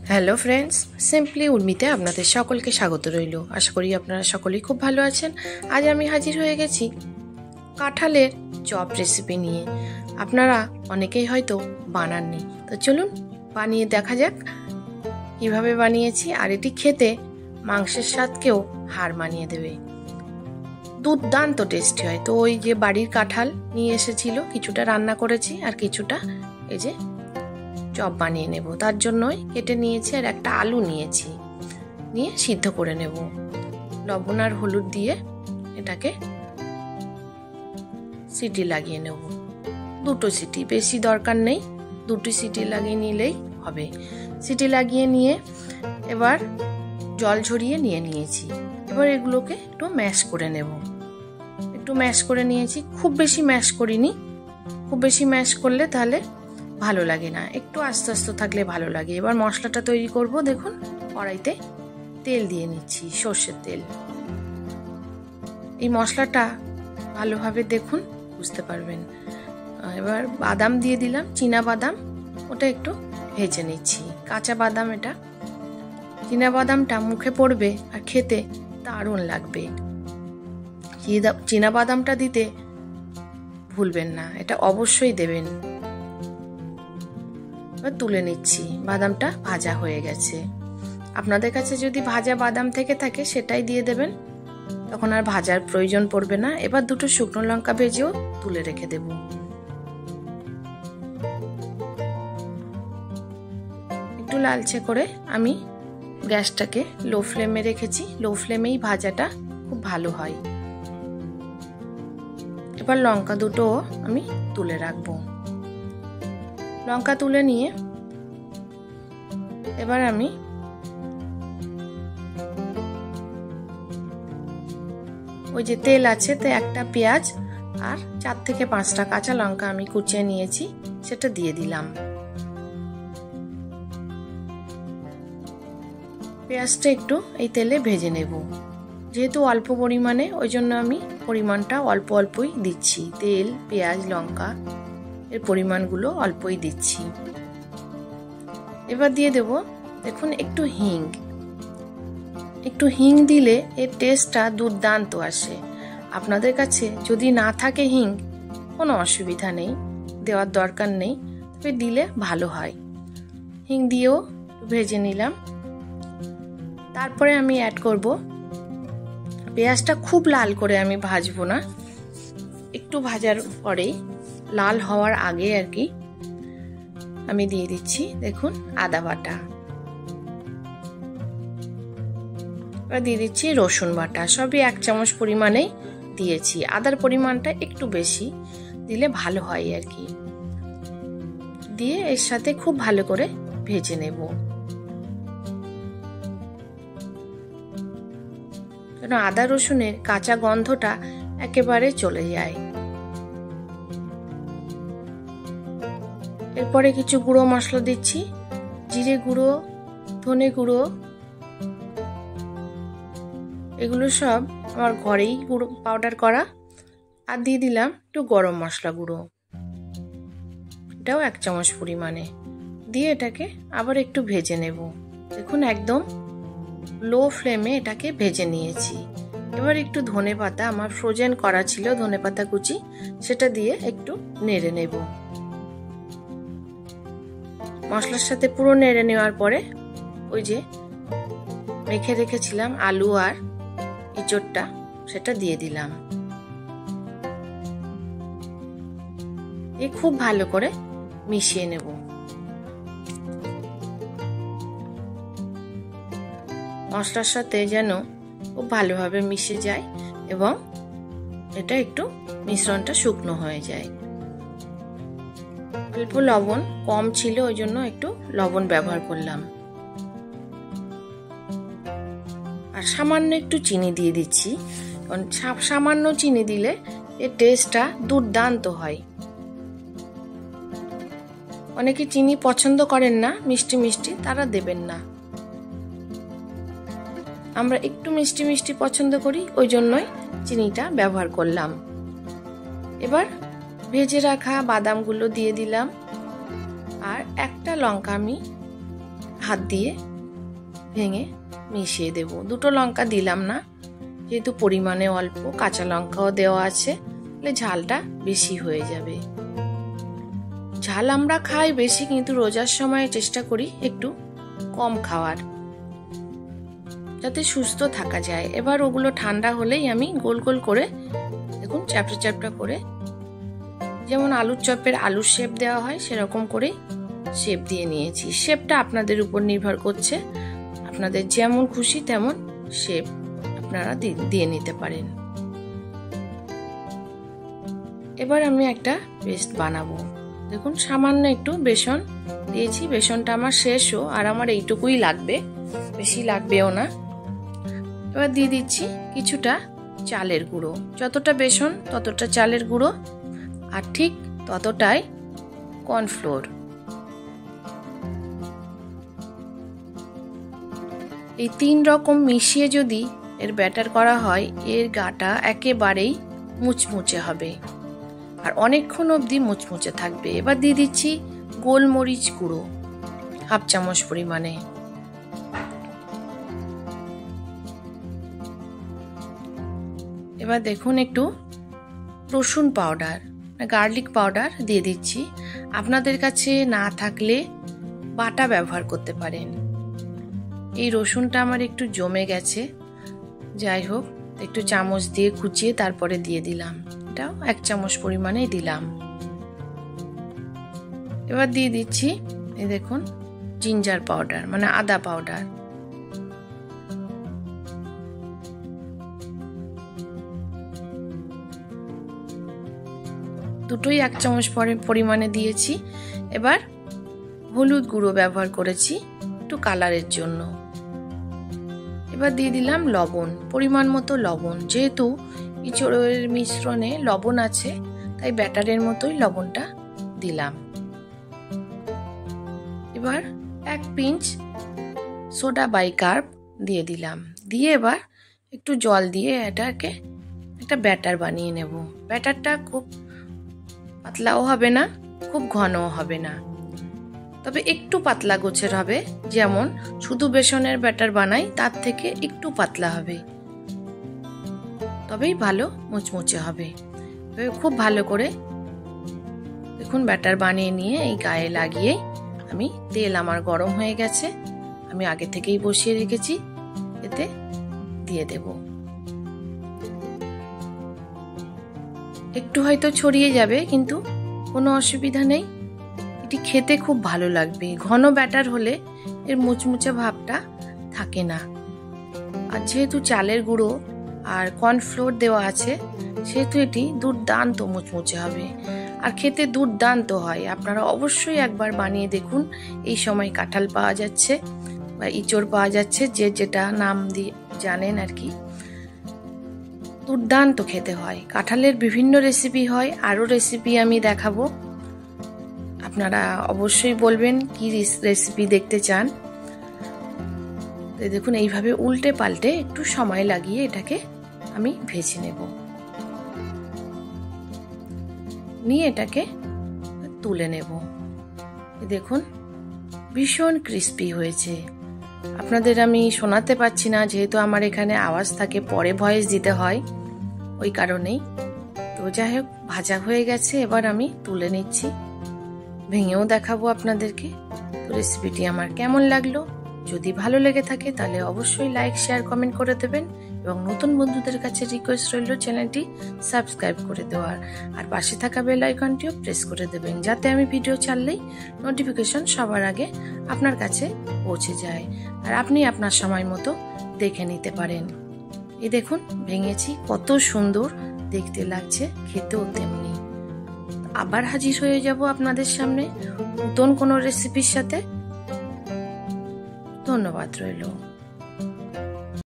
Hello friends, simply উর্মিতে আপনাদের সকলকে স্বাগত রইল। আশা করি আপনারা সকলেই খুব ভালো আছেন। আজ আমি হাজির হয়ে গেছি কাঁঠালের চপ রেসিপি নিয়ে। আপনারা অনেকেই হয়তো বানাননি, তো চলুন বানিয়ে দেখা যাক কিভাবে বানিয়েছি। আর এটি খেতে মাংসের স্বাদকেও হার মানিয়ে দেবে, দুর্দান্ত টেস্টি হয়। তো ওই যে বাড়ির কাঁঠাল নিয়ে এসেছিল, কিছুটা রান্না করেছি আর কিছুটা এই যে চপ বানিয়ে নেব। তার জন্যই কেটে নিয়েছি আর একটা আলু নিয়েছি, নিয়ে সিদ্ধ করে নেব। লবণ আর হলুদ দিয়ে এটাকে সিটি লাগিয়ে নেব, দুটো সিটি, বেশি দরকার নেই, দুটো সিটি লাগিয়ে নিলেই হবে। সিটি লাগিয়ে নিয়ে এবার জল ঝরিয়ে নিয়েছি। এবার এগুলোকে একটু ম্যাশ করে নেব। একটু ম্যাশ করে নিয়েছি, খুব বেশি ম্যাশ করিনি। খুব বেশি ম্যাশ করলে তাহলে ভালো লাগে না, একটু আস্তে আস্তে থাকলে ভালো লাগে। এবার মশলাটা তৈরি করব। দেখুন কড়াইতে তেল দিয়ে নিচ্ছি, সর্ষের তেল। এই মশলাটা ভালোভাবে দেখুন, বুঝতে পারবেন। এবার বাদাম দিয়ে দিলাম, চীনা বাদাম, ওটা একটু ভেজে নিচ্ছি। কাঁচা বাদাম এটা, চীনা বাদামটা মুখে পড়বে আর খেতে দারুণ লাগবে। চীনা বাদামটা দিতে ভুলবেন না, এটা অবশ্যই দেবেন। তুলে নিচ্ছি, বাদামটা ভাজা হয়ে গেছে। আপনাদের কাছে যদি ভাজা বাদাম থেকে থাকে সেটাই দিয়ে দেবেন, তখন আর ভাজার প্রয়োজন পড়বে না। এবার দুটো শুকনো লঙ্কা ভেজেও তুলে রেখে দেব। একটু লালচে করে আমি গ্যাসটাকে লো ফ্লেমে রেখেছি। লো ফ্লেমেই ভাজাটা খুব ভালো হয়। এবার লঙ্কা দুটো আমি তুলে রাখবো। লঙ্কা তুলে নিয়ে এবার আমি ওই যে তেল আছে, তো একটা পেঁয়াজ আর 4 থেকে 5টা কাঁচা লঙ্কা আমি কুচিয়ে নিয়েছি, সেটা দিয়ে দিলাম। পেঁয়াজটা একটু এই তেলে ভেজে নেব। যেহেতু অল্প পরিমাণে, ওই জন্য আমি পরিমাণটা অল্প অল্পই দিচ্ছি। তেল, পেঁয়াজ, লঙ্কা এর পরিমাণগুলো অল্পই দিচ্ছি। এবার দিয়ে দেব দেখুন একটু হিং। একটু হিং দিলে এর টেস্টটা দুর্দান্ত আসে। আপনাদের কাছে যদি না থাকে হিং, কোনো অসুবিধা নেই, দেওয়ার দরকার নেই, তবে দিলে ভালো হয়। হিং দিয়েও ভেজে নিলাম। তারপরে আমি অ্যাড করব পেঁয়াজটা। খুব লাল করে আমি ভাজবো না, একটু ভাজার পরেই, লাল হওয়ার আগে আর কি, আমি দিয়ে দিচ্ছি দেখুন আদা বাটা। এবার দিয়ে দিচ্ছি রসুন বাটা। সবই 1 চামচ পরিমাণেই দিয়েছি। আদার পরিমাণটা একটু বেশি দিলে ভালো হয় আর কি। দিয়ে এর সাথে খুব ভালো করে ভেজে নেব, যেন আদা রসুনের কাঁচা গন্ধটা একেবারে চলে যায়। এরপরে কিছু গুঁড়ো মশলা দিচ্ছি, জিরে গুঁড়ো, ধনে গুঁড়ো, এগুলো সব আমার ঘরেই গুঁড়ো পাউডার করা। আর দিয়ে দিলাম একটু গরম মশলা গুঁড়ো, এটাও 1 চামচ পরিমাণে দিয়ে এটাকে আবার একটু ভেজে নেব। দেখুন একদম লো ফ্লেমে এটাকে ভেজে নিয়েছি। এবার একটু ধনে পাতা, আমার ফ্রোজেন করা ছিল ধনে পাতা কুচি, সেটা দিয়ে একটু নেড়ে নেব। মশলার সাথে পুরো নেড়ে নেওয়ার পরে ওই যে মেখে রেখেছিলাম আলু আর ইঁচড়টা, সেটা দিয়ে দিলাম। খুব ভালো করে মিশিয়ে নেব। মশলার সাথে যেন খুব ভালোভাবে মিশে যায় এবং এটা একটু মিশ্রণটা শুকনো হয়ে যায়। অল্প লবণ কম ছিল, ওই জন্য একটু লবণ ব্যবহার করলাম। আর সামান্য একটু চিনি দিয়ে দিচ্ছি, কারণ সামান্য চিনি দিলে এর টেস্টটা দুর্দান্ত হয়। অনেকে চিনি পছন্দ করেন না, মিষ্টি মিষ্টি, তারা দেবেন না। আমরা একটু মিষ্টি মিষ্টি পছন্দ করি, ওই জন্যই চিনিটা ব্যবহার করলাম। এবার ভেজে রাখা বাদামগুলো দিয়ে দিলাম। আর একটা লঙ্কা আমি হাত দিয়ে ভেঙে মিশিয়ে দেব। দুটো লঙ্কা দিলাম না, যেহেতু পরিমাণে অল্প, কাঁচা লঙ্কাও দেওয়া আছে, তাহলে ঝালটা বেশি হয়ে যাবে। ঝাল আমরা খাই বেশি, কিন্তু রোজার সময় চেষ্টা করি একটু কম খাওয়ার, যাতে সুস্থ থাকা যায়। এবার ওগুলো ঠান্ডা হলেই আমি গোল গোল করে, দেখুন চ্যাপটা চ্যাপটা করে, যেমন আলুর চপের আলুর শেপ দেওয়া হয় সেরকম করে শেপ দিয়ে নিয়েছি। শেপটা আপনাদের উপর নির্ভর করছে, আপনাদের যেমন খুশি তেমন শেপ আপনারা দিয়ে নিতে পারেন। এবার আমি একটা পেস্ট বানাবো। দেখুন সামান্য একটু বেসন দিয়েছি, বেসনটা আমার শেষও, আর আমার এইটুকুই লাগবে, বেশি লাগবেও না। এবার দিয়ে দিচ্ছি কিছুটা চালের গুঁড়ো, যতটা বেসন ততটা চালের গুঁড়ো, আর ঠিক ততটাই কর্নফ্লোর। এই 3 রকম মিশিয়ে যদি এর ব্যাটার করা হয়, এর গাটা একেবারেই মুচমুচে হবে আর অনেকক্ষণ অবধি মুচমুচে থাকবে। এবার দিয়ে দিচ্ছি গোলমরিচ গুঁড়ো 1/2 চামচ পরিমাণে। এবার দেখুন একটু রসুন পাউডার, গার্লিক পাউডার দিয়ে দিচ্ছি। আপনাদের কাছে না থাকলে বাটা ব্যবহার করতে পারেন। এই রসুনটা আমার একটু জমে গেছে, যাই হোক একটু চামচ দিয়ে কুচিয়ে তারপরে দিয়ে দিলাম। এটাও 1 চামচ পরিমাণেই দিলাম। এবার দিয়ে দিচ্ছি এই দেখুন জিঞ্জার পাউডার, মানে আদা পাউডার। দুটোই 1 চামচ পরিমাণে দিয়েছি। এবার হলুদ গুঁড়ো ব্যবহার করেছি একটু কালারের জন্য। এবার দিয়ে দিলাম লবণ, পরিমাণ মতো লবণ, যেহেতু ইঁচড়ের মিশ্রণে লবণ আছে তাই ব্যাটারের মতোই লবণটা দিলাম। এবার 1 পিঞ্চ সোডা বাইকার্ব দিয়ে দিলাম, দিয়ে এবার একটু জল দিয়ে এটাকে একটা ব্যাটার বানিয়ে নেব। ব্যাটারটা খুব পাতলাও হবে না, খুব ঘনও হবে না, তবে একটু পাতলা গোছের হবে। যেমন শুধু বেসনের ব্যাটার বানাই তার থেকে একটু পাতলা হবে, তবেই ভালো মুচমুচে হবে। খুব ভালো করে দেখুন ব্যাটার বানিয়ে নিয়ে এই গায়ে লাগিয়ে আমি, তেল আমার গরম হয়ে গেছে, আমি আগে থেকেই বসিয়ে রেখেছি, এতে দিয়ে দেব। একটু হয়তো ছড়িয়ে যাবে, কিন্তু কোনো অসুবিধা নেই, এটি খেতে খুব ভালো লাগবে। ঘন ব্যাটার হলে এর মুচমুচে ভাবটা থাকে না, আর যেহেতু চালের গুঁড়ো আর কর্নফ্লোর দেওয়া আছে সেহেতু এটি দুর্দান্ত মুচমুচে হবে আর খেতে দুর্দান্ত হয়। আপনারা অবশ্যই একবার বানিয়ে দেখুন। এই সময় কাঁঠাল পাওয়া যাচ্ছে বা ইঁচড় পাওয়া যাচ্ছে, যে যেটা নাম দিয়ে জানেন আর কি, দুর্দান্ত খেতে হয়। কাঁঠালের বিভিন্ন রেসিপি হয়, আরও রেসিপি আমি দেখাবো, আপনারা অবশ্যই বলবেন কি রেসিপি দেখতে চান। দেখুন এইভাবে উল্টে পাল্টে একটু সময় লাগিয়ে এটাকে আমি ভেজে নেব, নিয়ে এটাকে তুলে নেব। দেখুন ভীষণ ক্রিস্পি হয়েছে। আপনাদের আমি শোনাতে পাচ্ছি না, যেহেতু আমার এখানে আওয়াজ থাকে, পরে ভয়েস দিতে হয়, ওই কারণেই। তো যাই হোক ভাজা হয়ে গেছে, এবার আমি তুলে নিচ্ছি, ভেঙেও দেখাবো আপনাদেরকে। তো রেসিপিটি আমার কেমন লাগলো, যদি ভালো লেগে থাকে তাহলে অবশ্যই লাইক, শেয়ার, কমেন্ট করে দেবেন, এবং নতুন বন্ধুদের কাছে রিকোয়েস্ট রইল চ্যানেলটি সাবস্ক্রাইব করে দেওয়ার, আর পাশে থাকা বেল আইকনটিও প্রেস করে দেবেন, যাতে আমি ভিডিও ছাড়লেই নোটিফিকেশন সবার আগে আপনার কাছে পৌঁছে যায় আর আপনি আপনার সময় মতো দেখে নিতে পারেন। এই দেখুন ভেঙেছি, কত সুন্দর দেখতে লাগছে, খেতেও তেমনি। আবার হাজির হয়ে যাব আপনাদের সামনে নতুন কোনো রেসিপির সাথে। ধন্যবাদ রইল।